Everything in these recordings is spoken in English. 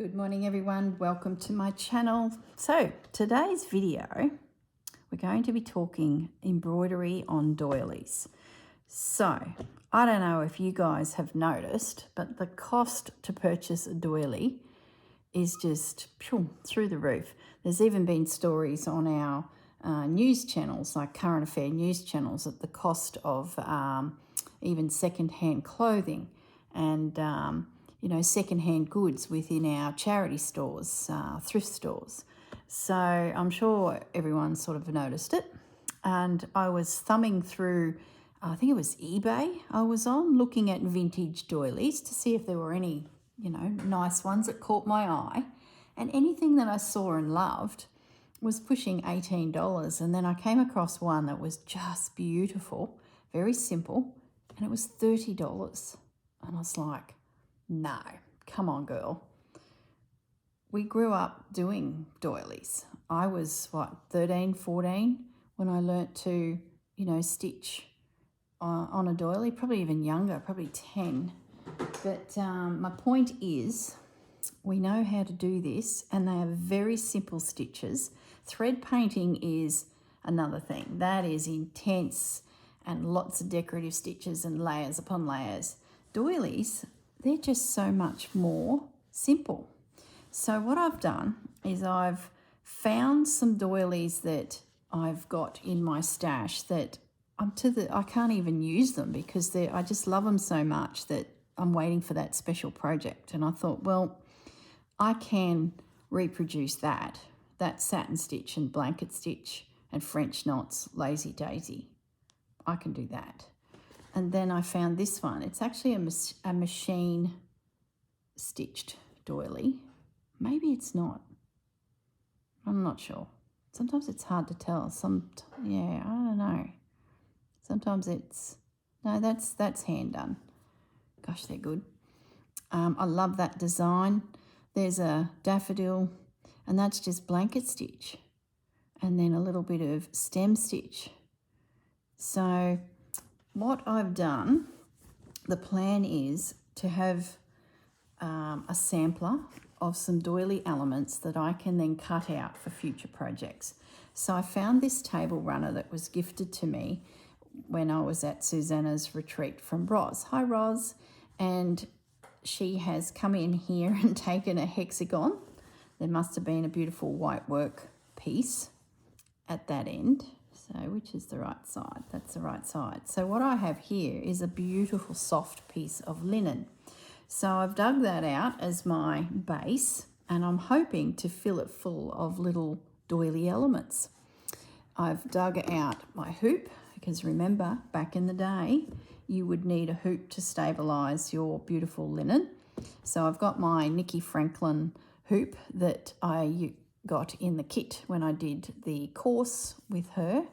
Good morning everyone, welcome to my channel. So today's video, we're going to be talking embroidery on doilies. So I don't know if you guys have noticed, but the cost to purchase a doily is just through the roof. There's even been stories on our news channels, like current affair news channels, at the cost of even second-hand clothing and second-hand goods within our charity stores, thrift stores. So I'm sure everyone sort of noticed it. And I was thumbing through, I think it was eBay I was on, looking at vintage doilies to see if there were any, nice ones that caught my eye. And anything that I saw and loved was pushing $18. And then I came across one that was just beautiful, very simple, and it was $30. And I was like, no, come on, girl. We grew up doing doilies. I was, 13, 14 when I learnt to, stitch on a doily, probably even younger, probably 10. But my point is, we know how to do this, and they are very simple stitches. Thread painting is another thing. That is intense and lots of decorative stitches and layers upon layers. Doilies, they're just so much more simple. So what I've done is I've found some doilies that I've got in my stash that I can't even use them because I just love them so much that I'm waiting for that special project. And I thought, well, I can reproduce that satin stitch and blanket stitch and French knots, lazy daisy. I can do that. And then I found this one. It's actually a machine stitched doily. Maybe it's not. I'm not sure. Sometimes it's hard to tell. I don't know. Sometimes that's hand done. Gosh, they're good. I love that design. There's a daffodil, and that's just blanket stitch. And then a little bit of stem stitch. So what I've done, the plan is to have a sampler of some doily elements that I can then cut out for future projects. So I found this table runner that was gifted to me when I was at Susanna's retreat from Roz. Hi, Roz. And she has come in here and taken a hexagon. There must have been a beautiful white work piece at that end. So which is the right side? That's the right side. So what I have here is a beautiful soft piece of linen. So I've dug that out as my base, and I'm hoping to fill it full of little doily elements. I've dug out my hoop, because remember, back in the day, you would need a hoop to stabilise your beautiful linen. So I've got my Nikki Franklin hoop that I got in the kit when I did the course with her.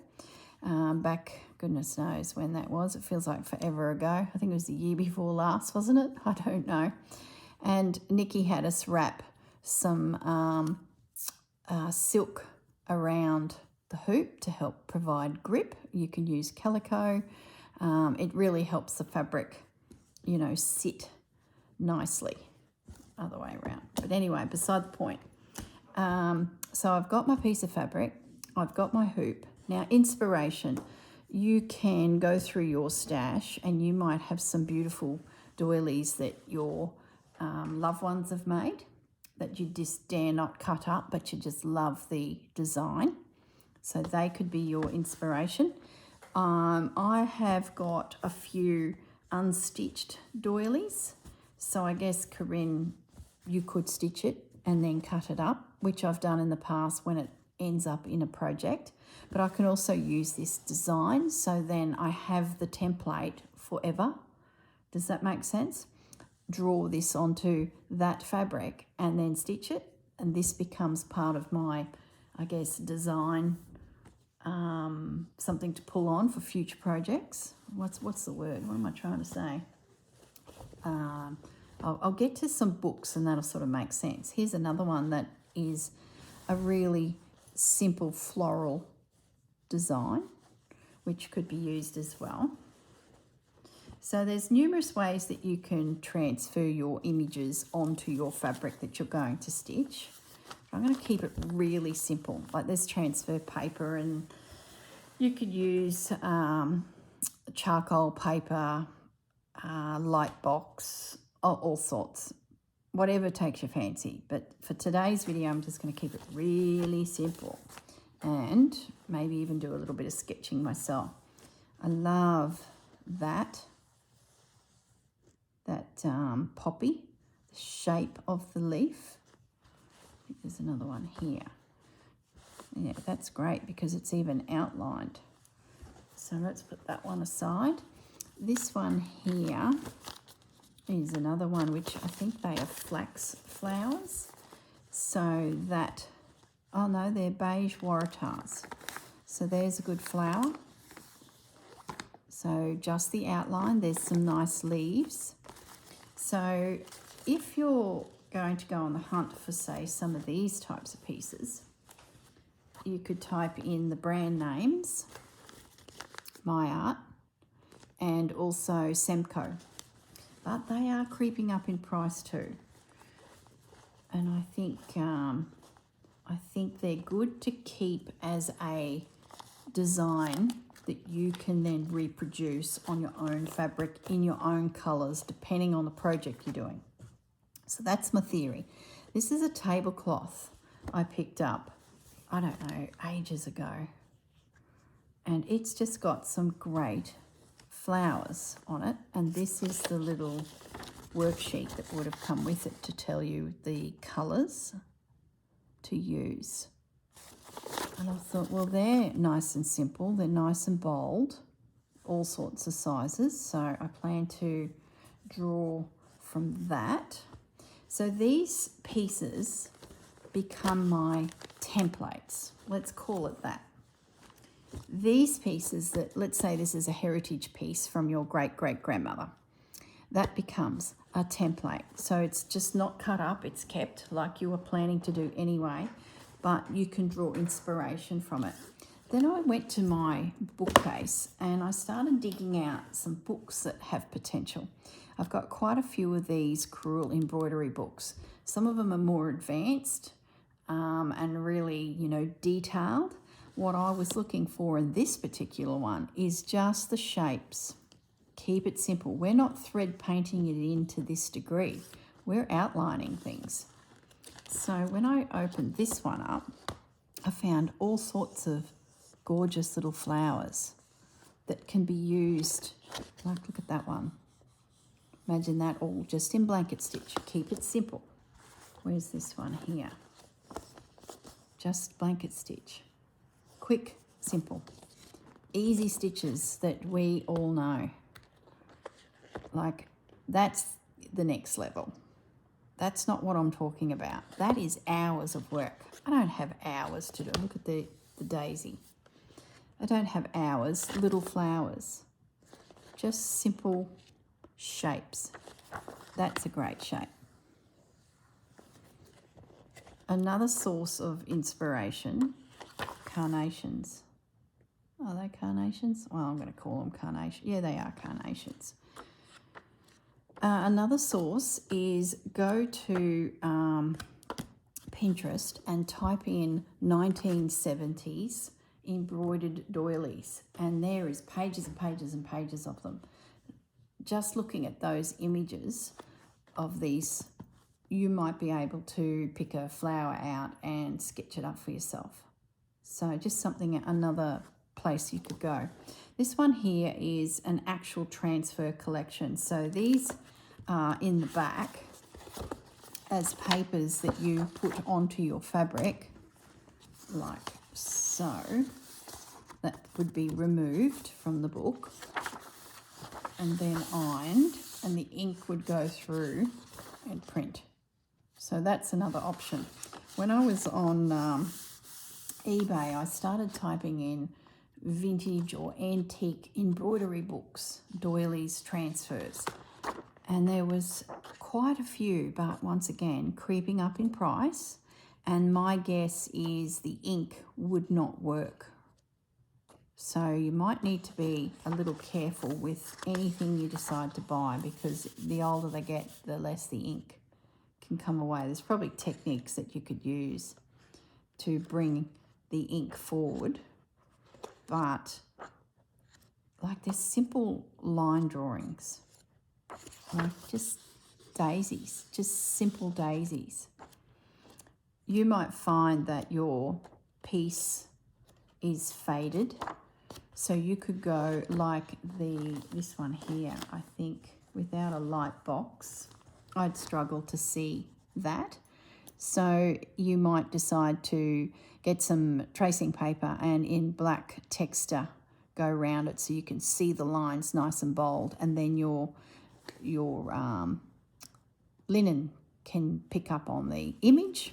Back, goodness knows when that was. It feels like forever ago. I think it was the year before last, wasn't it? I don't know. And Nikki had us wrap some silk around the hoop to help provide grip. You can use calico. It really helps the fabric, sit nicely. Other way around. But anyway, beside the point. So I've got my piece of fabric. I've got my hoop. Now, inspiration. You can go through your stash and you might have some beautiful doilies that your loved ones have made that you just dare not cut up, but you just love the design. So they could be your inspiration. I have got a few unstitched doilies. So I guess, Corrine, you could stitch it and then cut it up, which I've done in the past when it ends up in a project. But I can also use this design, so then I have the template forever. Does that make sense? Draw this onto that fabric and then stitch it, and this becomes part of my, I guess, design, something to pull on for future projects. What's the word? What am I trying to say? I'll get to some books and that'll sort of make sense. Here's another one that is a really simple floral design, which could be used as well. So there's numerous ways that you can transfer your images onto your fabric that you're going to stitch. I'm going to keep it really simple. Like there's transfer paper, and you could use charcoal paper, light box, all sorts, whatever takes your fancy. But for today's video, I'm just going to keep it really simple and maybe even do a little bit of sketching myself. I love that poppy, the shape of the leaf. I think there's another one here. Yeah, that's great because it's even outlined. So let's put that one aside. This one here is another one which I think they are flax flowers. So that, oh no, they're beige waratahs. So there's a good flower. So just the outline, there's some nice leaves. So if you're going to go on the hunt for, say, some of these types of pieces, you could type in the brand names, My Art, and also Semco. But they are creeping up in price too. And I think they're good to keep as a design that you can then reproduce on your own fabric in your own colours depending on the project you're doing. So that's my theory. This is a tablecloth I picked up, I don't know, ages ago. And it's just got some great flowers on it. And this is the little worksheet that would have come with it to tell you the colours to use. And I thought, well, they're nice and simple. They're nice and bold, all sorts of sizes. So I plan to draw from that. So these pieces become my templates. Let's call it that. These pieces that, let's say this is a heritage piece from your great-great-grandmother. That becomes a template. So it's just not cut up, it's kept like you were planning to do anyway, but you can draw inspiration from it. Then I went to my bookcase and I started digging out some books that have potential. I've got quite a few of these crewel embroidery books. Some of them are more advanced and really, detailed. What I was looking for in this particular one is just the shapes. Keep it simple. We're not thread painting it in to this degree. We're outlining things. So when I opened this one up, I found all sorts of gorgeous little flowers that can be used. Like, look at that one. Imagine that all just in blanket stitch. Keep it simple. Where's this one here? Just blanket stitch. Quick, simple. Easy stitches that we all know. Like, that's the next level. That's not what I'm talking about. That is hours of work. I don't have hours to do. Look at the daisy. I don't have hours. Little flowers. Just simple shapes. That's a great shape. Another source of inspiration, carnations. Are they carnations? Well, I'm going to call them carnations. Yeah, they are carnations. Another source is go to Pinterest and type in 1970s embroidered doilies, and there is pages and pages and pages of them. Just looking at those images of these, you might be able to pick a flower out and sketch it up for yourself. So just something, another place you could go. This one here is an actual transfer collection. So these are in the back as papers that you put onto your fabric, like so. That would be removed from the book and then ironed, and the ink would go through and print. So that's another option. When I was on eBay, I started typing in vintage or antique embroidery books, doilies, transfers. And there was quite a few, but once again, creeping up in price. And my guess is the ink would not work. So you might need to be a little careful with anything you decide to buy, because the older they get, the less the ink can come away. There's probably techniques that you could use to bring the ink forward, but like there's simple line drawings, like just daisies, just simple daisies. You might find that your piece is faded, so you could go like this one here. I think without a light box, I'd struggle to see that. So you might decide to get some tracing paper and in black texture go around it so you can see the lines nice and bold, and then your linen can pick up on the image.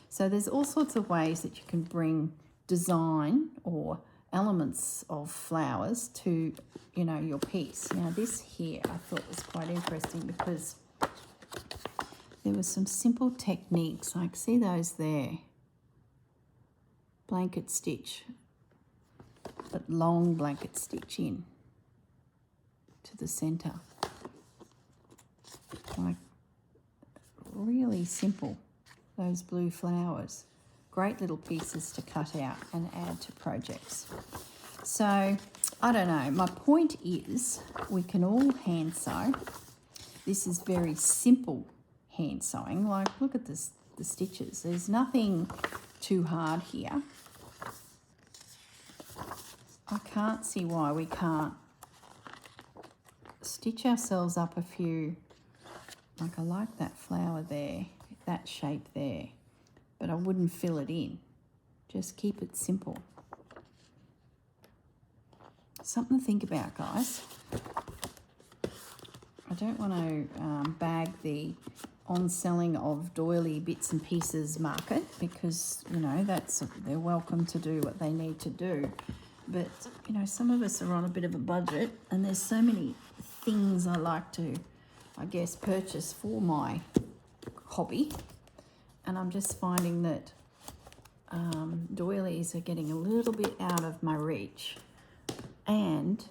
So there's all sorts of ways that you can bring design or elements of flowers to, you know, your piece. Now this here I thought was quite interesting because there were some simple techniques, like see those there, blanket stitch, but long blanket stitch in to the center, like really simple. Those blue flowers, great little pieces to cut out and add to projects. So I don't know, my point is we can all hand sew. This is very simple hand sewing. Like look at this, the stitches, there's nothing too hard here. I can't see why we can't stitch ourselves up a few. Like I like that flower there, that shape there, but I wouldn't fill it in. Just keep it simple. Something to think about, guys. I don't want to bag the on-selling of doily bits and pieces market, because, you know, they're welcome to do what they need to do. But, you know, some of us are on a bit of a budget, and there's so many things I like to, I guess, purchase for my hobby, and I'm just finding that doilies are getting a little bit out of my reach, and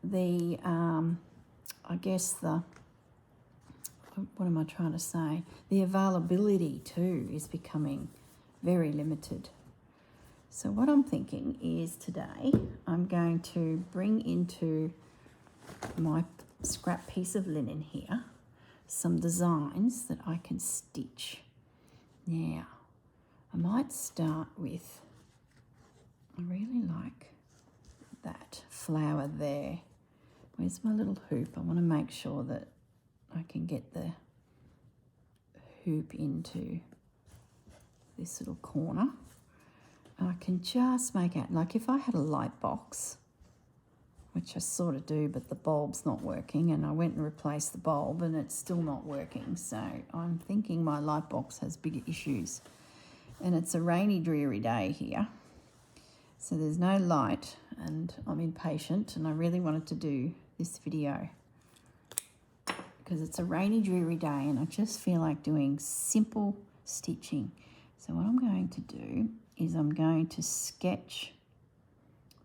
the I guess the, what am I trying to say, the availability too is becoming very limited. So what I'm thinking is today I'm going to bring into my scrap piece of linen here some designs that I can stitch. Now I might start with, I really like that flower there. Where's my little hoop? I want to make sure that I can get the hoop into this little corner. I can just make out, like if I had a light box, which I sort of do, but the bulb's not working, and I went and replaced the bulb and it's still not working. So I'm thinking my light box has bigger issues, and it's a rainy, dreary day here. So there's no light and I'm impatient, and I really wanted to do this video because it's a rainy, dreary day and I just feel like doing simple stitching. So what I'm going to do is I'm going to sketch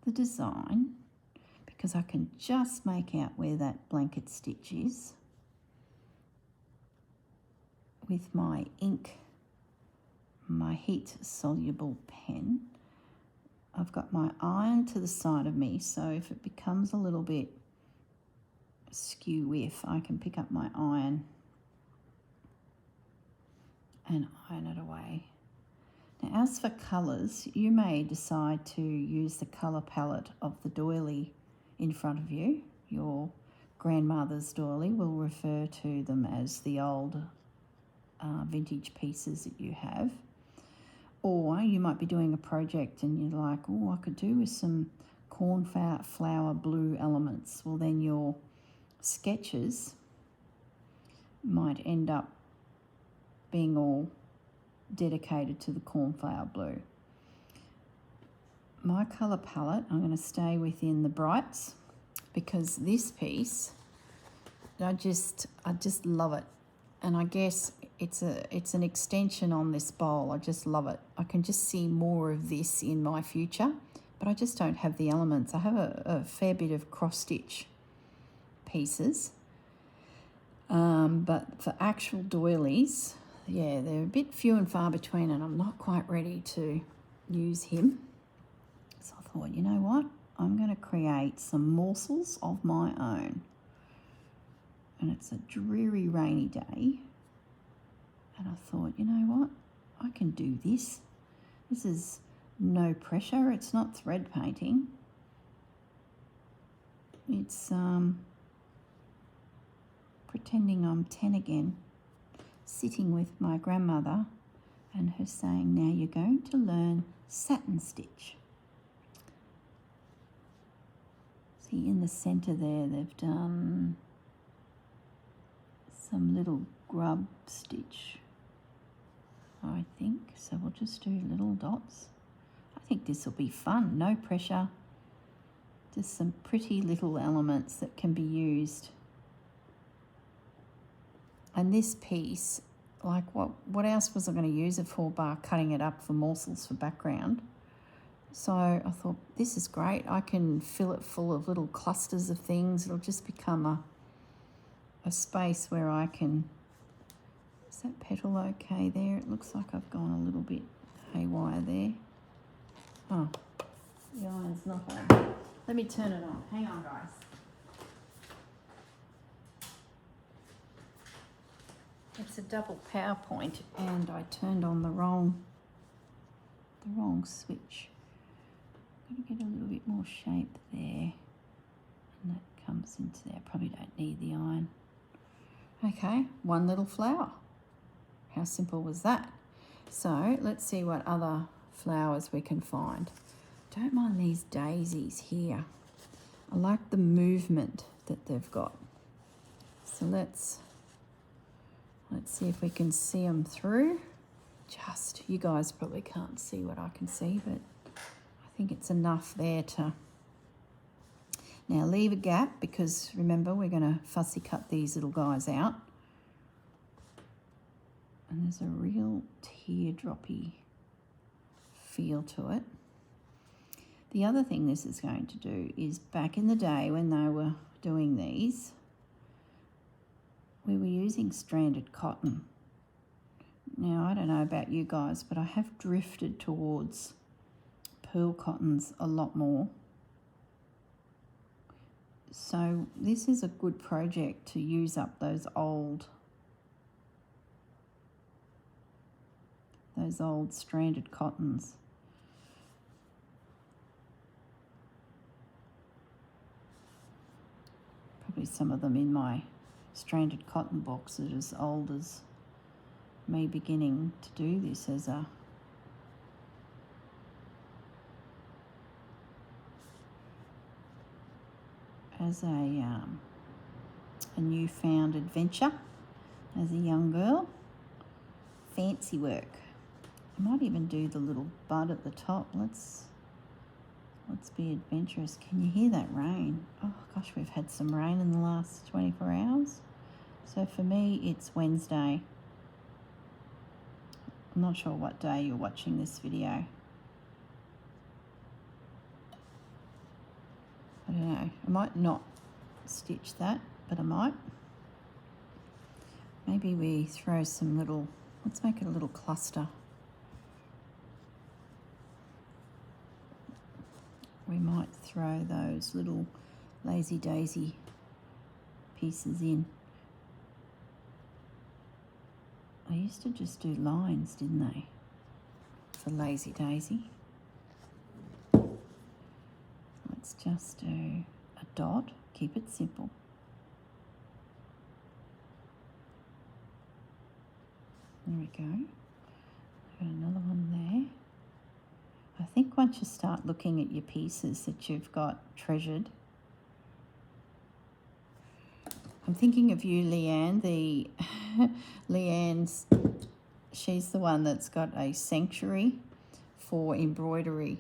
the design, because I can just make out where that blanket stitch is with my ink, my heat soluble pen. I've got my iron to the side of me, so if it becomes a little bit skew-whiff, I can pick up my iron and iron it away. Now, as for colours, you may decide to use the colour palette of the doily in front of you. Your grandmother's doily will refer to them as the old vintage pieces that you have. Or you might be doing a project and you're like, oh, I could do with some cornflower blue elements. Well, then your sketches might end up being all dedicated to the cornflower blue. My colour palette, I'm going to stay within the brights, because this piece, I just love it. And I guess it's an extension on this bowl. I just love it. I can just see more of this in my future, but I just don't have the elements. I have a fair bit of cross-stitch pieces, but for actual doilies, yeah, they're a bit few and far between, and I'm not quite ready to use him. So I thought, you know what? I'm going to create some morsels of my own. And it's a dreary, rainy day. And I thought, you know what? I can do this. This is no pressure. It's not thread painting. It's pretending I'm 10 again, sitting with my grandmother and her saying, now you're going to learn satin stitch. See, in the centre there, they've done some little grub stitch, I think. So we'll just do little dots. I think this will be fun, no pressure. Just some pretty little elements that can be used. And this piece, like what else was I going to use it for bar cutting it up for morsels for background? So I thought, this is great. I can fill it full of little clusters of things. It'll just become a space where I can... Is that petal okay there? It looks like I've gone a little bit haywire there. Oh, the iron's not on. Let me turn it on. Hang on, guys. It's a double PowerPoint and I turned on the wrong switch. I'm going to get a little bit more shape there, and that comes into there. Probably don't need the iron. Okay, one little flower. How simple was that? So let's see what other flowers we can find. Don't mind these daisies here. I like the movement that they've got. So let's see if we can see them through. You guys probably can't see what I can see, but I think it's enough there to... Now leave a gap, because remember we're going to fussy cut these little guys out. And there's a real teardroppy feel to it. The other thing this is going to do is, back in the day when they were doing these, we were using stranded cotton. Now, I don't know about you guys, but I have drifted towards pearl cottons a lot more. So this is a good project to use up those old stranded cottons. Probably some of them in my stranded cotton box that are as old as me beginning to do this as a newfound adventure as a young girl. Fancy work. I might even do the little bud at the top. Let's be adventurous. Can you hear that rain? Oh gosh, we've had some rain in the last 24 hours. So for me, it's Wednesday. I'm not sure what day you're watching this video. I don't know. I might not stitch that, but I might. Maybe we throw some little... Let's make it a little cluster. We might throw those little lazy daisy pieces in. I used to just do lines, didn't they, for lazy daisy? Let's just do a dot, keep it simple. There we go. I've got another one there. I think once you start looking at your pieces that you've got treasured, I'm thinking of you, Leanne. Leanne's, she's the one that's got a sanctuary for embroidery.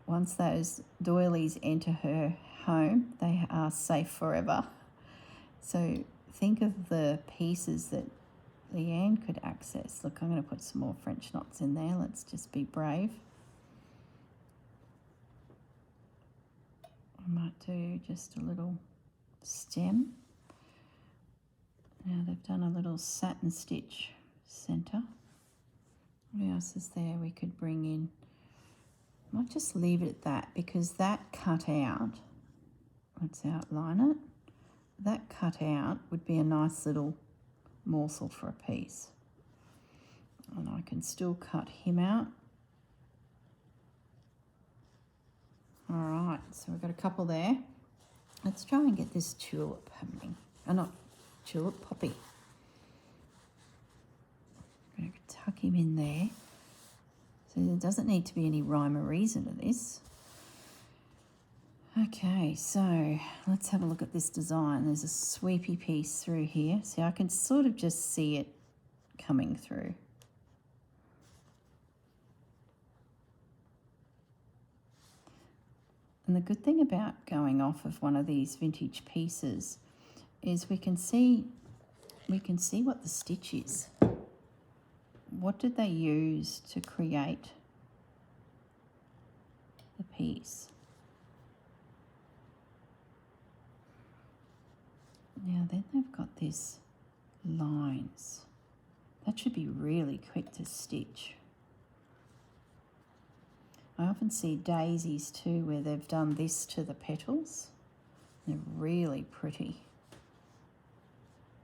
Once those doilies enter her home, they are safe forever. So think of the pieces that Leanne could access. Look, I'm going to put some more French knots in there. Let's just be brave. I might do just a little stem. Now they've done a little satin stitch centre. What else is there we could bring in? I might just leave it at that because that cut out, let's outline it. That cut out would be a nice little morsel for a piece. And I can still cut him out. All right, so we've got a couple there. Let's try and get this tulip happening. Not tulip, poppy. I'm going to tuck him in there. So there doesn't need to be any rhyme or reason to this. Okay, so let's have a look at this design. There's a sweepy piece through here. See, I can sort of just see it coming through. And the good thing about going off of one of these vintage pieces is we can see what the stitch is. What did they use to create the piece? Now then they've got these lines. That should be really quick to stitch. I often see daisies too where they've done this to the petals. They're really pretty.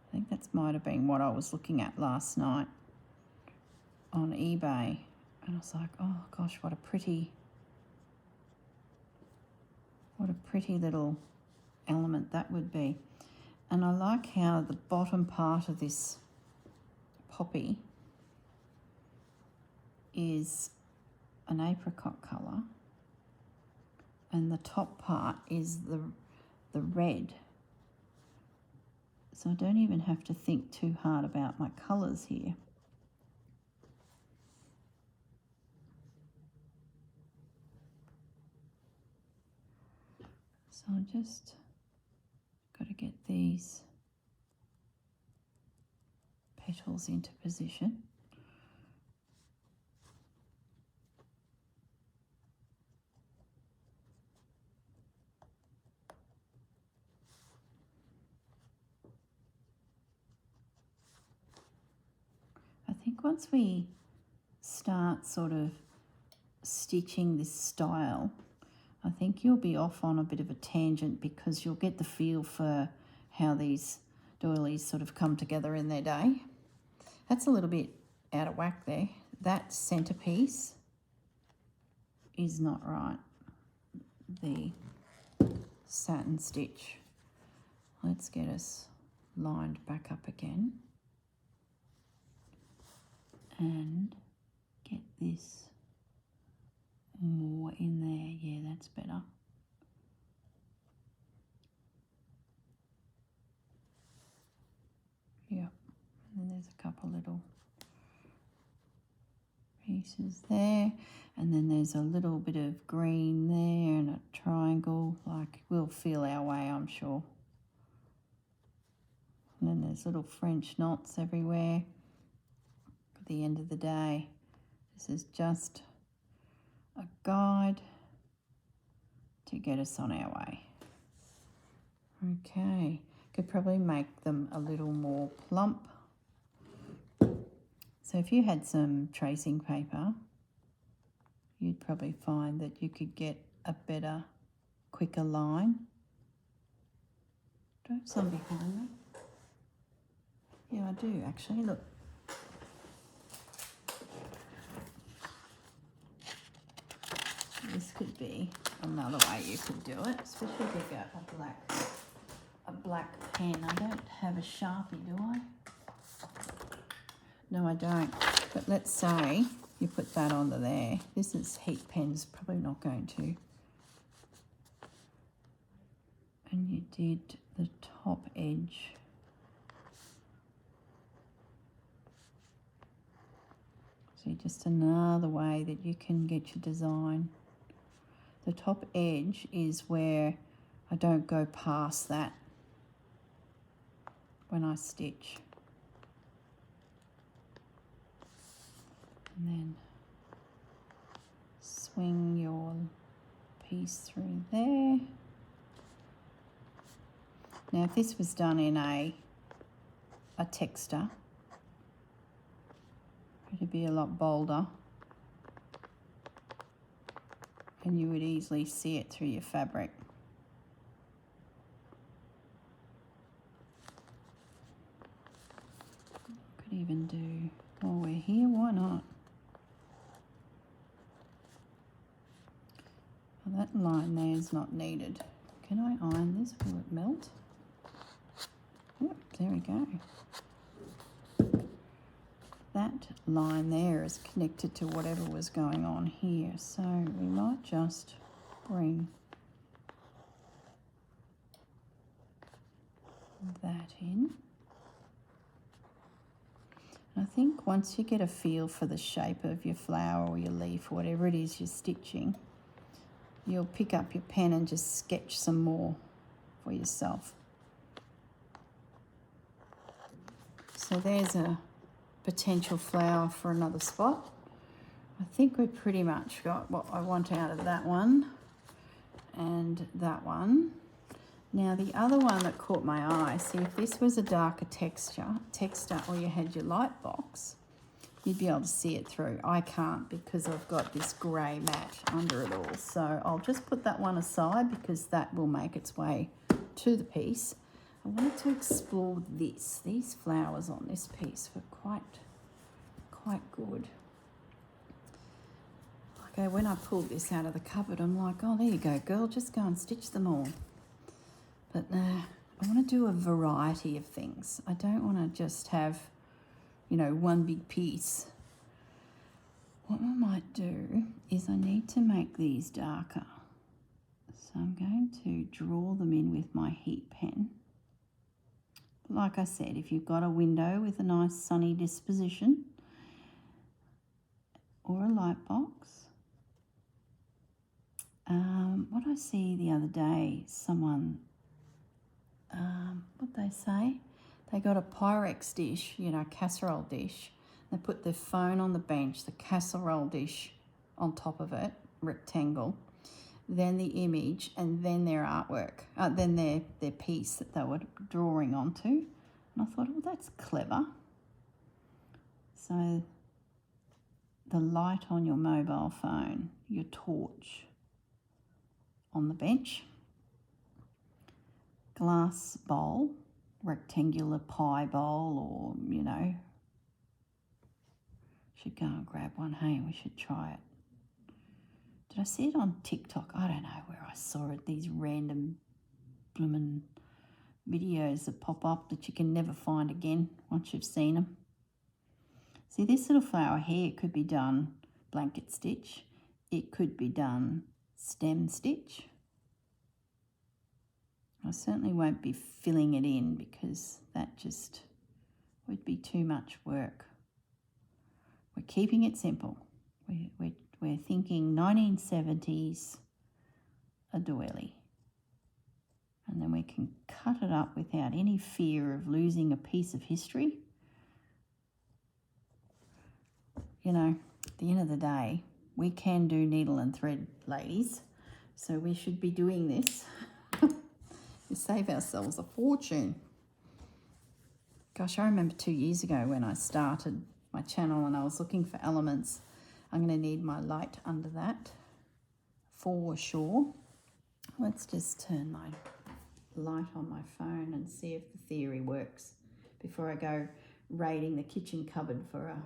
I think that might have been what I was looking at last night on eBay. And I was like, oh gosh, what a pretty little element that would be. And I like how the bottom part of this poppy is an apricot colour and the top part is the red. So I don't even have to think too hard about my colours here. So I just got to get these petals into position. I think once we start sort of stitching this style, I think you'll be off on a bit of a tangent because you'll get the feel for how these doilies sort of come together in their day. That's a little bit out of whack there. That centerpiece is not right. The satin stitch. Let's get us lined back up again and get this more in there. Yeah, that's better. Yep, and then there's a couple little pieces there, and then there's a little bit of green there and a triangle. Like, we'll feel our way, I'm sure. And then there's little French knots everywhere. At the end of the day, this is just a guide to get us on our way. Okay, could probably make them a little more plump. So if you had some tracing paper, you'd probably find that you could get a better, quicker line. Do I have some behind me? Yeah, I do actually, look. This could be another way you could do it, especially if you've got a black pen. I don't have a Sharpie, do I? No, I don't. But let's say you put that onto there. This is heat pens, probably not going to. And you did the top edge. See, just another way that you can get your design. The top edge is where I don't go past that when I stitch. And then swing your piece through there. Now, if this was done in a texture, it'd be a lot bolder, and you would easily see it through your fabric. Could even do, while we're here, why not? Well, that line there is not needed. Can I iron this? Will it melt? Oh, there we go. That line there is connected to whatever was going on here, so we might just bring that in. I think once you get a feel for the shape of your flower or your leaf, whatever it is you're stitching, you'll pick up your pen and just sketch some more for yourself. So there's a potential flower for another spot. I think we've pretty much got what I want out of that one and that one. Now the other one that caught my eye, see, if this was a darker texture or you had your light box, you'd be able to see it through. I can't because I've got this grey mat under it all. So I'll just put that one aside because that will make its way to the piece. I wanted to explore these flowers on this piece were quite good. Okay, when I pulled this out of the cupboard, I'm like, oh, there you go, girl, just go and stitch them all. But I want to do a variety of things. I don't want to just have, you know, one big piece. What I might do is I need to make these darker. So I'm going to draw them in with my heat pen. Like I said, if you've got a window with a nice sunny disposition or a light box. What I see the other day, someone, what'd they say? They got a Pyrex dish, you know, casserole dish. They put their phone on the bench, the casserole dish on top of it, rectangle, then the image, and then their artwork, then their piece that they were drawing onto. And I thought, well, that's clever. So the light on your mobile phone, your torch on the bench, glass bowl, rectangular pie bowl, or, you know, should go and grab one. Hey, we should try it. Did I see it on TikTok? I don't know where I saw it. These random bloomin' videos that pop up that you can never find again once you've seen them. See, this little flower here could be done blanket stitch. It could be done stem stitch. I certainly won't be filling it in because that just would be too much work. We're keeping it simple. We're thinking 1970s, a doily. And then we can cut it up without any fear of losing a piece of history. You know, at the end of the day, we can do needle and thread, ladies. So we should be doing this. We save ourselves a fortune. Gosh, I remember 2 years ago when I started my channel and I was looking for elements. I'm going to need my light under that for sure. Let's just turn my light on my phone and see if the theory works before I go raiding the kitchen cupboard for a...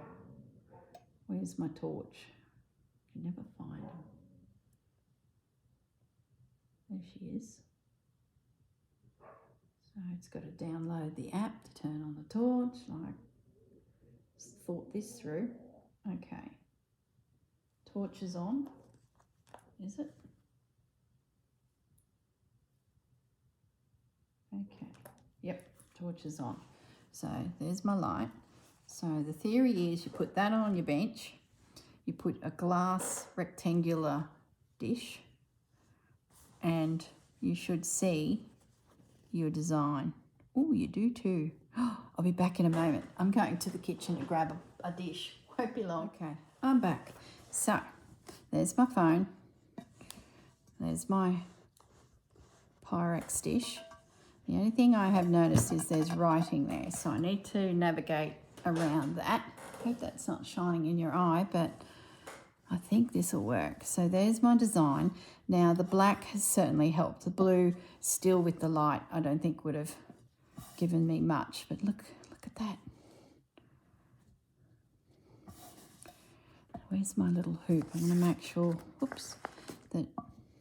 Where's my torch? I can never find her. There she is. So it's got to download the app to turn on the torch. I just thought this through. Okay. Torch is on. Is it? Okay. Yep, torch is on. So there's my light. So the theory is you put that on your bench. You put a glass rectangular dish and you should see your design. Oh, you do too. I'll be back in a moment. I'm going to the kitchen to grab a dish. Won't be long. Okay, I'm back. So there's my phone. There's my Pyrex dish. The only thing I have noticed is there's writing there, so I need to navigate around that. I hope that's not shining in your eye, but I think this will work. So there's my design. Now the black has certainly helped. The blue, still with the light, I don't think would have given me much, but look at that. Where's my little hoop? I'm going to make sure, oops, that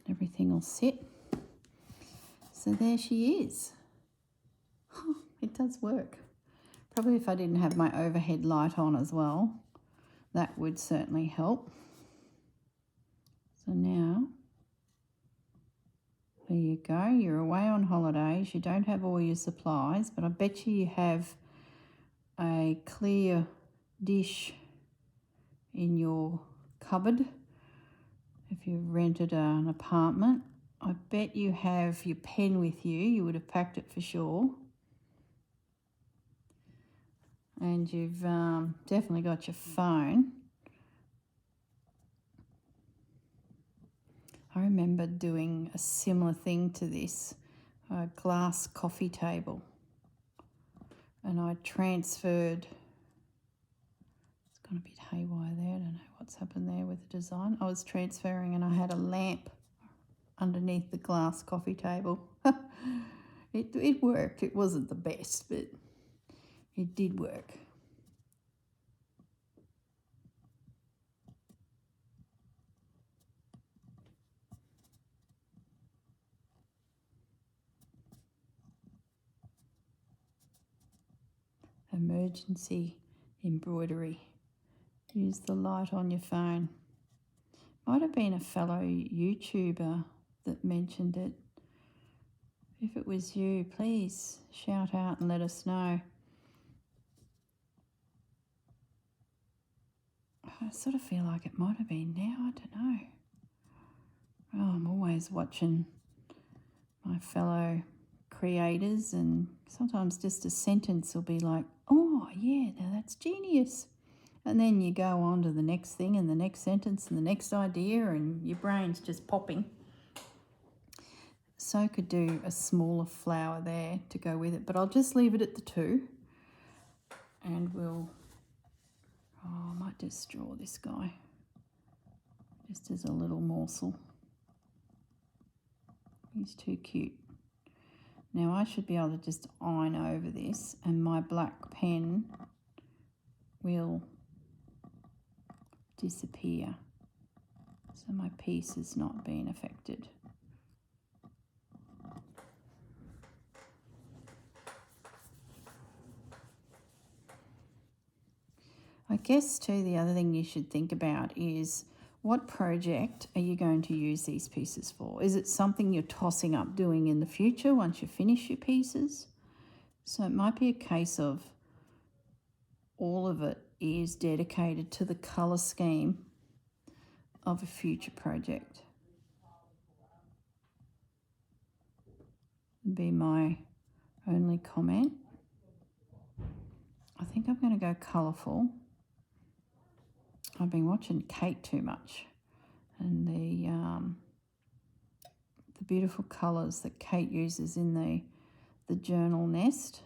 everything will sit. So there she is. It does work. Probably if I didn't have my overhead light on as well, that would certainly help. So now, there you go. You're away on holidays. You don't have all your supplies, but I bet you have a clear dish in your cupboard if you've rented an apartment. I bet you have your pen with you. You would have packed it for sure. And you've definitely got your phone. I remember doing a similar thing to this, a glass coffee table. And I transferred, it's gone a bit haywire there, I don't know what's happened there with the design. I was transferring and I had a lamp underneath the glass coffee table. It worked. It wasn't the best, but it did work. Emergency embroidery. Use the light on your phone. Might have been a fellow YouTuber that mentioned it. If it was you, please shout out and let us know. I sort of feel like it might have been now, I don't know. Oh, I'm always watching my fellow creators, and sometimes just a sentence will be like, oh yeah, now that's genius. And then you go on to the next thing and the next sentence and the next idea, and your brain's just popping. So could do a smaller flower there to go with it, but I'll just leave it at the 2. And we'll, I might just draw this guy just as a little morsel. He's too cute. Now I should be able to just iron over this, and my black pen will disappear. So my piece has not been affected. I guess too, the other thing you should think about is, what project are you going to use these pieces for? Is it something you're tossing up doing in the future once you finish your pieces? So it might be a case of all of it is dedicated to the colour scheme of a future project. Would be my only comment. I think I'm going to go colourful. I've been watching Kate too much, and the beautiful colours that Kate uses in the journal nest.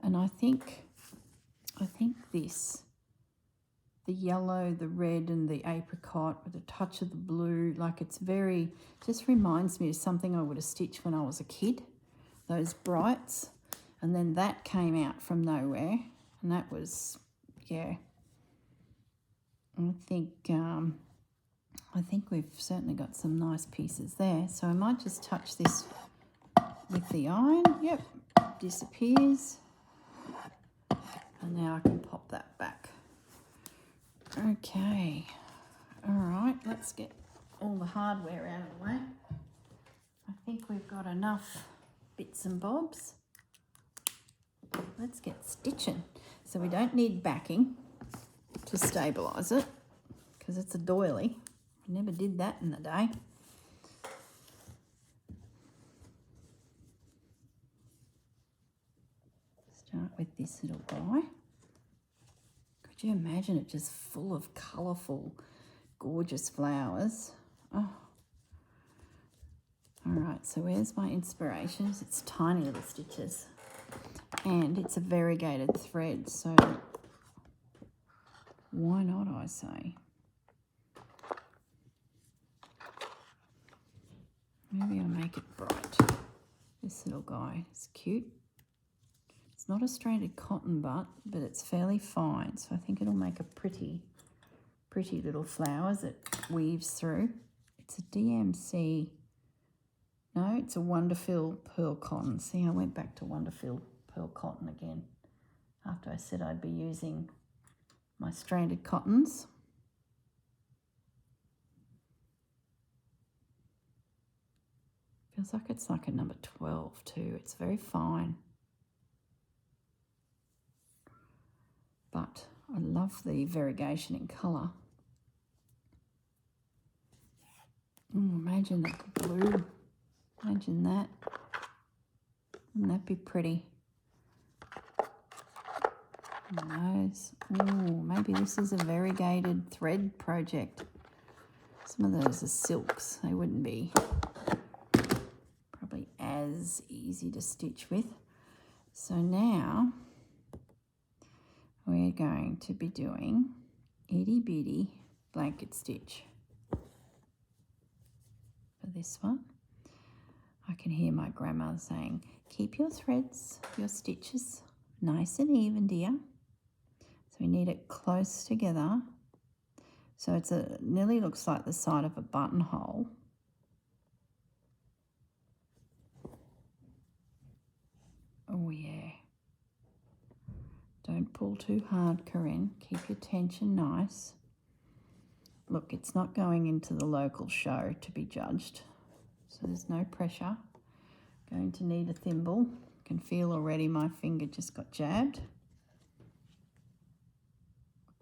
And I think this, the yellow, the red and the apricot with a touch of the blue, like it's very, just reminds me of something I would have stitched when I was a kid, those brights. And then that came out from nowhere, and that was, yeah, I think we've certainly got some nice pieces there. So I might just touch this with the iron. Yep, disappears. And now I can pop that back. Okay, all right, let's get all the hardware out of the way. I think we've got enough bits and bobs. Let's get stitching. So we don't need backing to stabilise it, because it's a doily. I never did that in the day. Start with this little guy. Could you imagine it just full of colourful, gorgeous flowers? Oh, All right, so where's my inspirations? It's tiny little stitches. And it's a variegated thread, so why not, I say? Maybe I'll make it bright. This little guy is cute. It's not a stranded cotton but it's fairly fine, so I think it'll make a pretty little flower as it weaves through. It's a DMC. No, it's a Wonderfil pearl cotton. See, I went back to Wonderfil pearl cotton again after I said I'd be using my stranded cottons. Feels like it's like a number 12 too. It's very fine. But I love the variegation in colour. Imagine that blue. Imagine that. Wouldn't that be pretty? Nose. Ooh, maybe this is a variegated thread project. Some of those are silks. They wouldn't be probably as easy to stitch with. So now we're going to be doing itty bitty blanket stitch for this one. I can hear my grandma saying, keep your threads, your stitches nice and even, dear. So we need it close together. So it's nearly looks like the side of a buttonhole. Oh yeah. Don't pull too hard, Corrine. Keep your tension nice. Look, it's not going into the local show to be judged, so there's no pressure. Going to need a thimble. Can feel already my finger just got jabbed.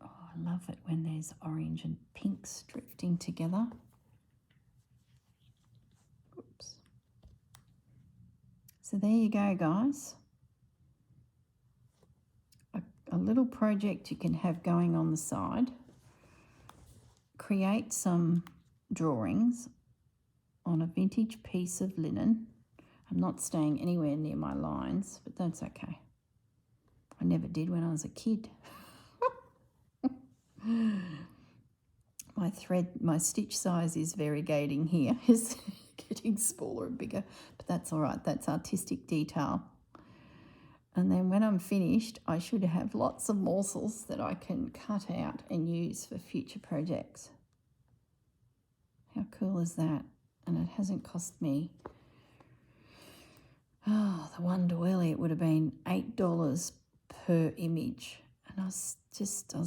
Oh, I love it when there's orange and pinks drifting together. Oops. So there you go, guys. A little project you can have going on the side. Create some drawings on a vintage piece of linen. I'm not staying anywhere near my lines, but that's okay. I never did when I was a kid. My stitch size is variegating here. It's getting smaller and bigger, but that's all right. That's artistic detail. And then when I'm finished, I should have lots of morsels that I can cut out and use for future projects. How cool is that? And it hasn't cost me, the one doily, it would have been $8 per image. And I was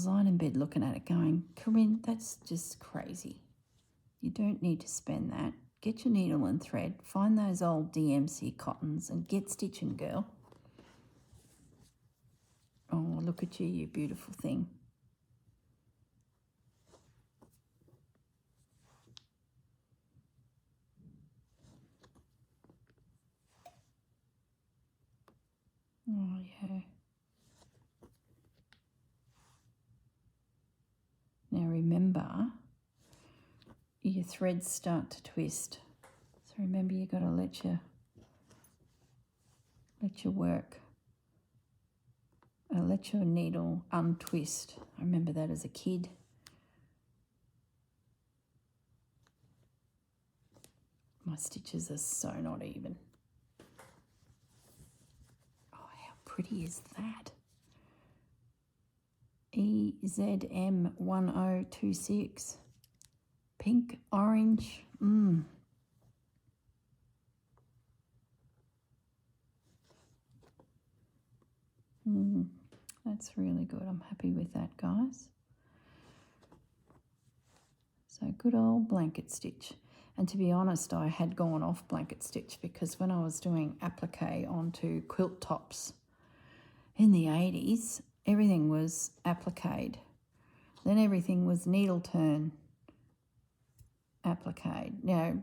lying in bed looking at it going, Corrine, that's just crazy. You don't need to spend that. Get your needle and thread, find those old DMC cottons and get stitching, girl. Oh, look at you, you beautiful thing. Oh, yeah. Now remember, your threads start to twist. So remember, you got to let your work, let your needle untwist. I remember that as a kid. My stitches are so not even. Oh, how pretty is that? EZM1026. Pink, orange. That's really good. I'm happy with that, guys. So good old blanket stitch. And to be honest, I had gone off blanket stitch because when I was doing applique onto quilt tops in the 80s, everything was appliqued. Then everything was needle turn appliqued. No,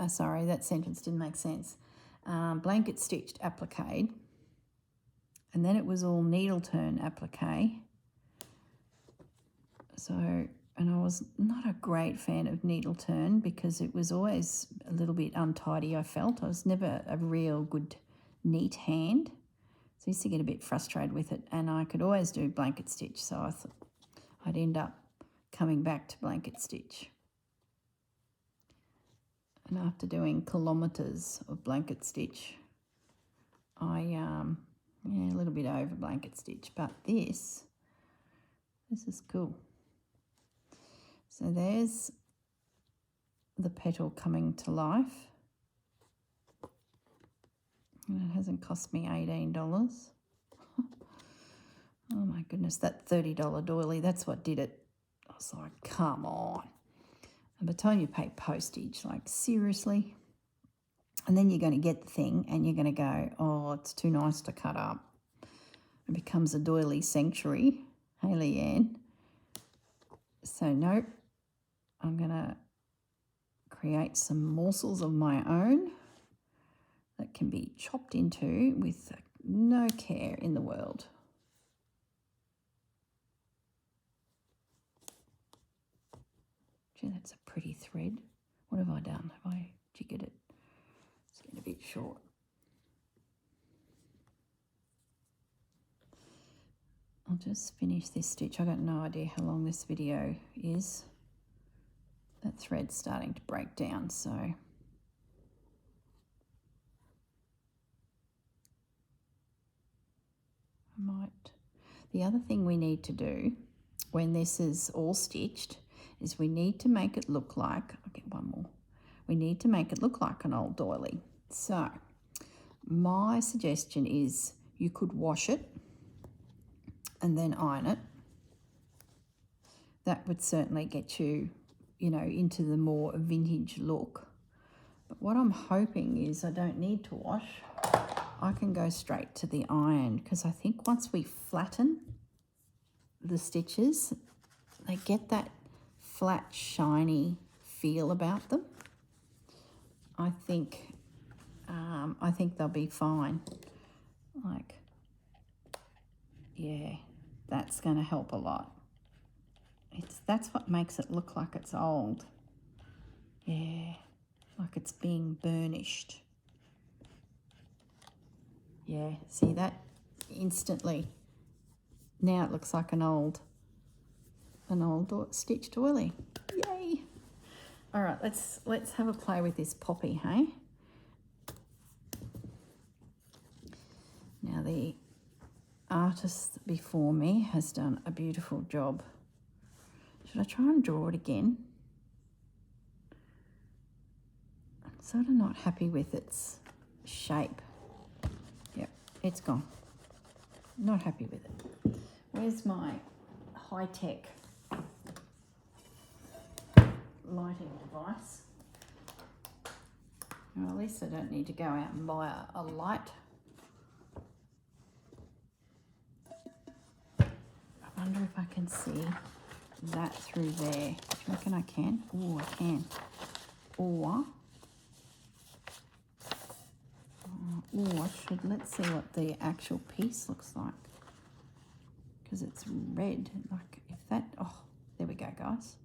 sorry, that sentence didn't make sense. Blanket stitched appliqued. And then it was all needle turn applique. So And I was not a great fan of needle turn because it was always a little bit untidy, I felt. I was never a real good neat hand. So I used to get a bit frustrated with it, and I could always do blanket stitch, so I thought I'd end up coming back to blanket stitch. And after doing kilometres of blanket stitch, yeah, a little bit over blanket stitch, but this is cool. So there's the petal coming to life. And it hasn't cost me $18. Oh my goodness, that $30 doily, that's what did it. I was like, come on. And by the time you pay postage, like seriously? And then you're going to get the thing and you're going to go, oh, it's too nice to cut up. It becomes a doily sanctuary. Hey, Leanne. So nope, I'm going to create some morsels of my own that can be chopped into with no care in the world. Gee, that's a pretty thread. What have I done? Have I jiggered it? It's getting a bit short. I'll just finish this stitch. I've got no idea how long this video is. That thread's starting to break down, so I might. The other thing we need to do when this is all stitched is we need to make it look like, I'll get one more. We need to make it look like an old doily. So my suggestion is you could wash it and then iron it. That would certainly get you, you know, into the more vintage look. But what I'm hoping is I don't need to wash. I can go straight to the iron because I think once we flatten the stitches, they get that flat, shiny feel about them. I think they'll be fine. Like, yeah, that's going to help a lot. That's what makes it look like it's old. Yeah, like it's being burnished. Yeah, see that instantly. Now it looks like an old stitched doily. Yay! All right, let's have a play with this poppy, hey? Now the artist before me has done a beautiful job. Should I try and draw it again? I'm sort of not happy with its shape. Yep, it's gone. Not happy with it. Where's my high-tech lighting device? Well, at least I don't need to go out and buy a light. I wonder if I can see that through there. Do you reckon I can? Oh, I can. Or, let's see what the actual piece looks like. Because it's red. Like, if that, oh, there we go, guys.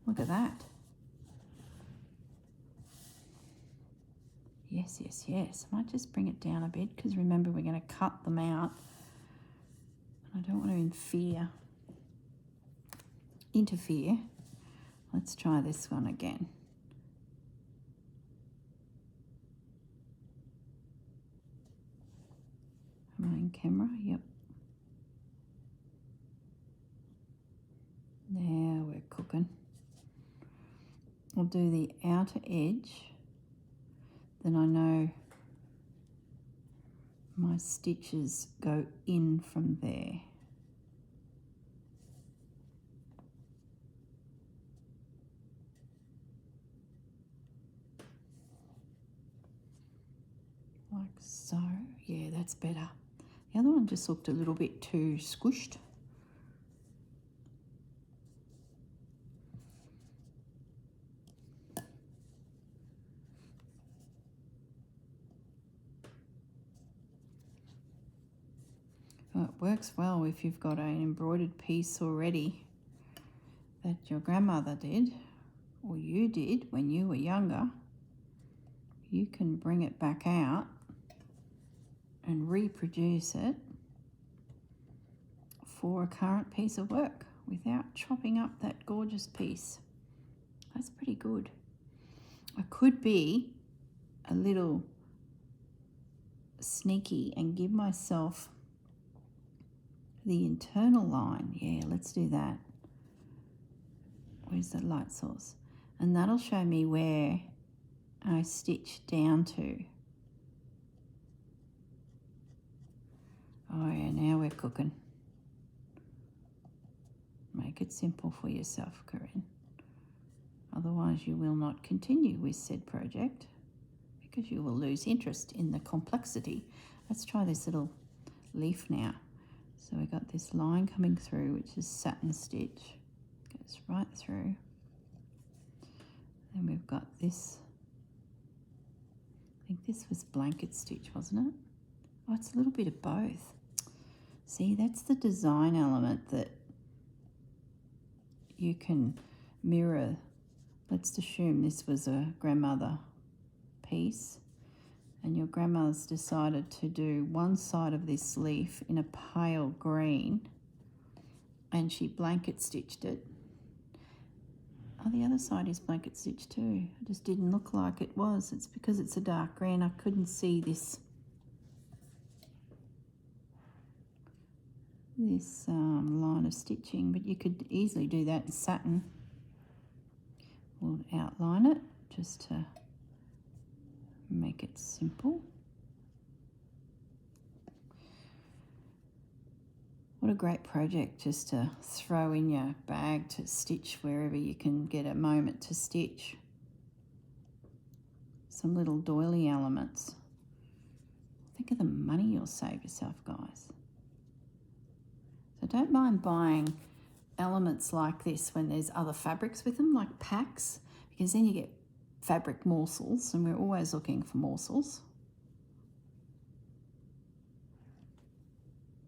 Look at that. Yes, yes, yes. I might just bring it down a bit because remember we're going to cut them out. And I don't want to interfere. Let's try this one again. Am I in camera? Yep. Now we're cooking. I'll do the outer edge. Then I know my stitches go in from there. Like so. Yeah, that's better. The other one just looked a little bit too squished. Well, it works well if you've got an embroidered piece already. that your grandmother did, or you did when you were younger, you can bring it back out and reproduce it for a current piece of work without chopping up that gorgeous piece. That's pretty good. I could be a little sneaky and give myself the internal line. Yeah, let's do that. Where's the light source? And that'll show me where I stitch down to. Oh yeah, now we're cooking. Make it simple for yourself, Corrine. Otherwise you will not continue with said project because you will lose interest in the complexity. Let's try this little leaf now. So we got this line coming through, which is satin stitch. Goes right through. Then we've got this. I think this was blanket stitch, wasn't it? Oh, it's a little bit of both. See, that's the design element that you can mirror. Let's assume this was a grandmother piece and your grandma's decided to do one side of this leaf in a pale green and she blanket stitched it. Oh, the other side is blanket stitched too. It just didn't look like it was. It's because it's a dark green. I couldn't see this line of stitching, but you could easily do that in satin. We'll outline it just to make it simple. What a great project just to throw in your bag to stitch wherever you can get a moment to stitch. Some little doily elements. Think of the money you'll save yourself, guys. So don't mind buying elements like this when there's other fabrics with them, like packs, because then you get fabric morsels, and we're always looking for morsels.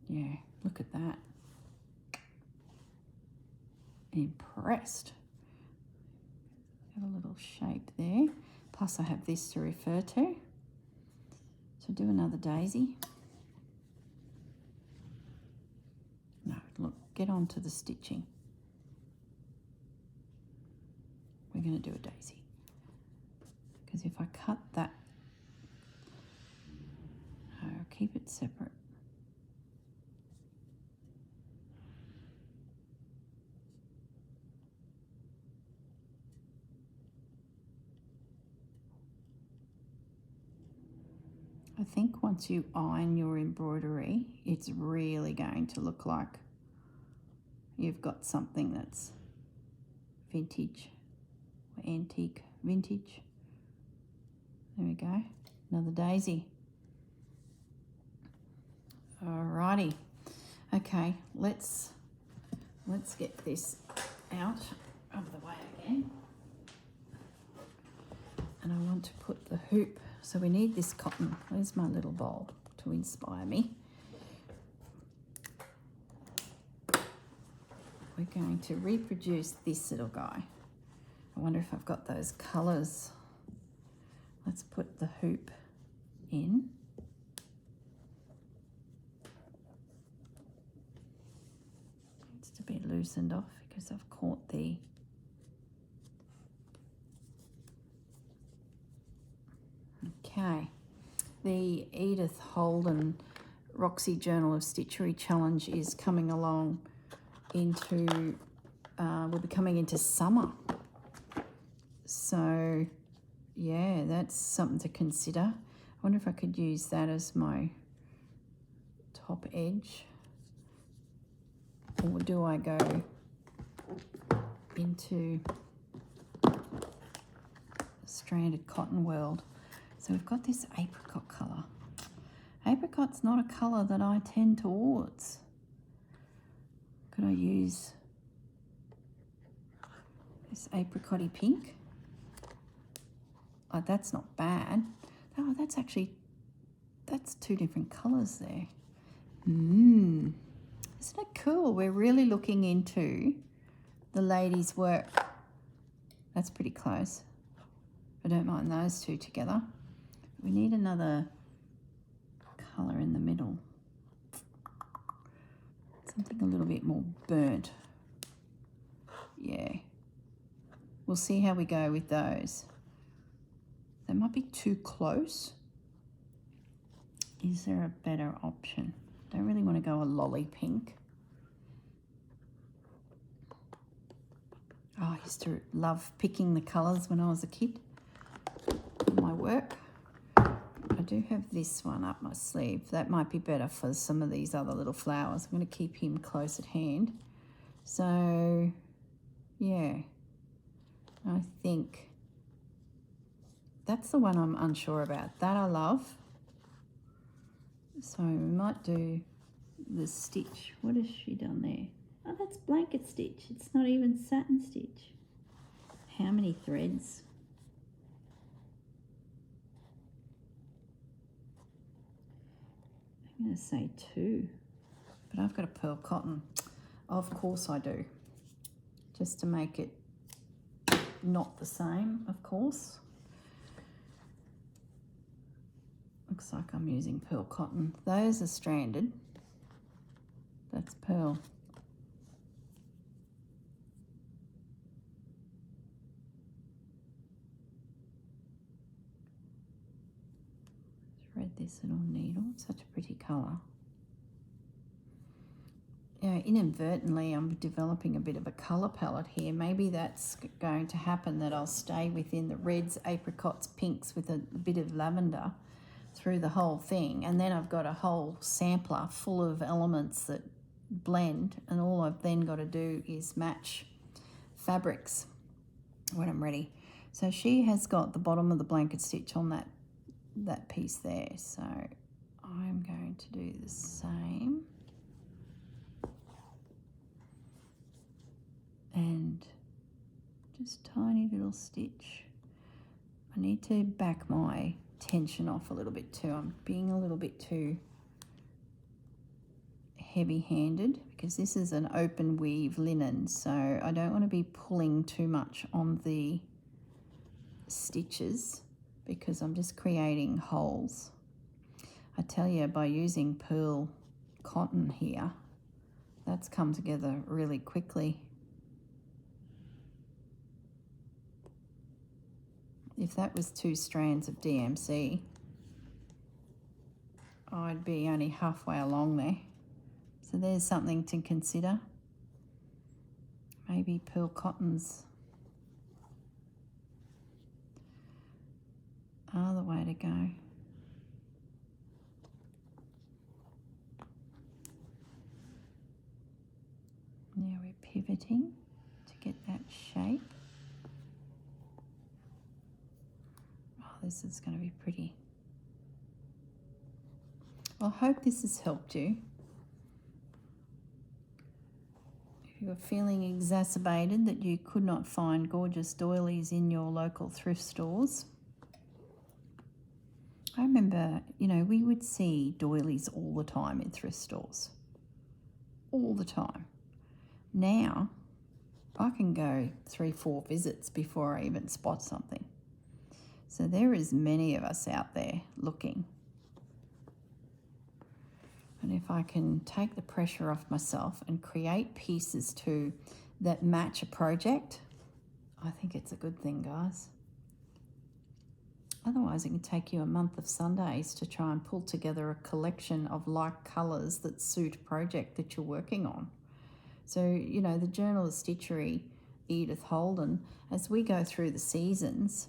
Yeah, look at that. Impressed. Got a little shape there. Plus I have this to refer to. So do another daisy. No, look, get on to the stitching. We're going to do a daisy. Because if I cut that, I'll keep it separate. I think once you iron your embroidery, it's really going to look like you've got something that's vintage or antique vintage. There we go, another daisy. Alrighty, okay, let's get this out of the way again. And I want to put the hoop. So we need this cotton. Where's my little bowl to inspire me? We're going to reproduce this little guy. I wonder if I've got those colours. Let's put the hoop in. Needs to be loosened off because I've caught the Okay, the Edith Holden Roxy Journal of Stitchery Challenge is coming along into, we'll be coming into summer. So, yeah, that's something to consider. I wonder if I could use that as my top edge. Or do I go into stranded cotton world? So we've got this apricot colour. Apricot's not a colour that I tend towards. Could I use this apricot-y pink? Oh, that's not bad. Oh, that's two different colours there. Isn't it cool? We're really looking into the ladies' work. That's pretty close. I don't mind those two together. We need another colour in the middle. Something a little bit more burnt. Yeah. We'll see how we go with those. They might be too close. Is there a better option? Don't really want to go a lolly pink. Oh, I used to love picking the colours when I was a kid for my work. I do have this one up my sleeve. That might be better for some of these other little flowers. I'm going to keep him close at hand. So, yeah, I think that's the one I'm unsure about. That I love. So we might do the stitch. What has she done there? Oh, that's blanket stitch. It's not even satin stitch. How many threads? I'm going to say 2, but I've got a pearl cotton. Of course I do. Just to make it not the same, of course. Looks like I'm using pearl cotton. Those are stranded. That's pearl. Thread this little needle. It's such a pretty colour. Yeah, inadvertently I'm developing a bit of a colour palette here. Maybe that's going to happen, that I'll stay within the reds, apricots, pinks with a bit of lavender through the whole thing. And then I've got a whole sampler full of elements that blend, and all I've then got to do is match fabrics when I'm ready. So she has got the bottom of the blanket stitch on that piece there. So I'm going to do the same. And just tiny little stitch. I need to back my tension off a little bit too. I'm being a little bit too heavy-handed because this is an open weave linen, so I don't want to be pulling too much on the stitches because I'm just creating holes. I tell you, by using pearl cotton here, that's come together really quickly. If that was 2 strands of DMC, I'd be only halfway along there. So there's something to consider. Maybe pearl cottons are the way to go. Now we're pivoting to get that shape. This is going to be pretty. Well, I hope this has helped you. If you're feeling exacerbated that you could not find gorgeous doilies in your local thrift stores, I remember, we would see doilies all the time in thrift stores. All the time. Now, I can go 3-4 visits before I even spot something. So there is many of us out there looking. And if I can take the pressure off myself and create pieces too that match a project, I think it's a good thing, guys. Otherwise, it can take you a month of Sundays to try and pull together a collection of like colours that suit a project that you're working on. So, the Journal of Stitchery, Edith Holden, as we go through the seasons,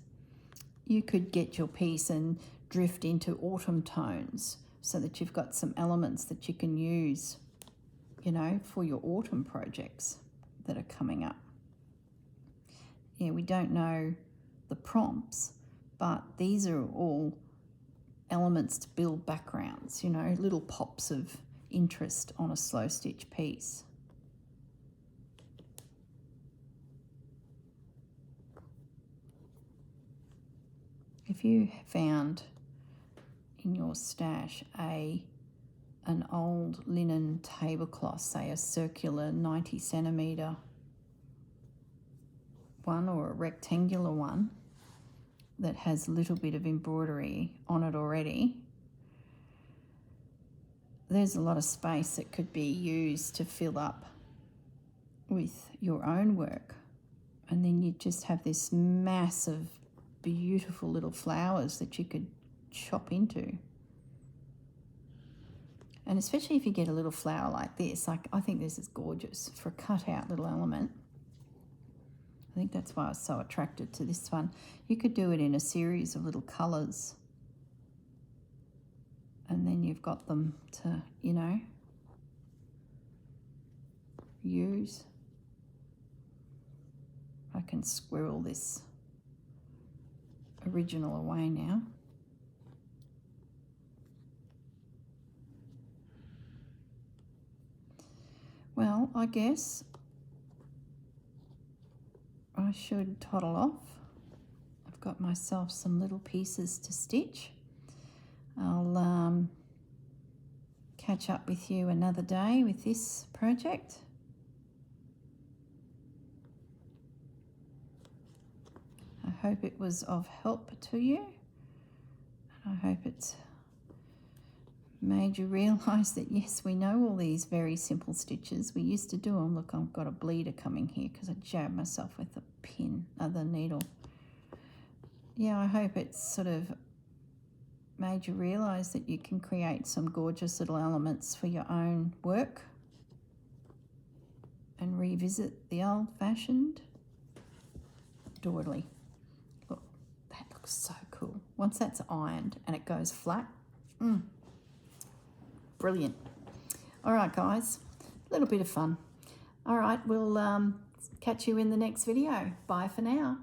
you could get your piece and drift into autumn tones so that you've got some elements that you can use, for your autumn projects that are coming up. Yeah, we don't know the prompts, but these are all elements to build backgrounds, little pops of interest on a slow stitch piece. If you found in your stash an old linen tablecloth, say a circular 90 centimetre one or a rectangular one that has a little bit of embroidery on it already, there's a lot of space that could be used to fill up with your own work. And then you just have this mass of beautiful little flowers that you could chop into. And especially if you get a little flower like this, like I think this is gorgeous for a cut out little element. I think that's why I was so attracted to this one. You could do it in a series of little colours, and then you've got them to, you know, use. I can squirrel this original away now. Well, I guess I should toddle off. I've got myself some little pieces to stitch. I'll catch up with you another day with this project. I hope it was of help to you. I hope it's made you realise that yes, we know all these very simple stitches. We used to do them. Look, I've got a bleeder coming here because I jabbed myself with the the needle. Yeah, I hope it's sort of made you realise that you can create some gorgeous little elements for your own work and revisit the old-fashioned doily. Look, that looks so cool. Once that's ironed and it goes flat, brilliant. All right, guys, a little bit of fun. All right, we'll catch you in the next video. Bye for now.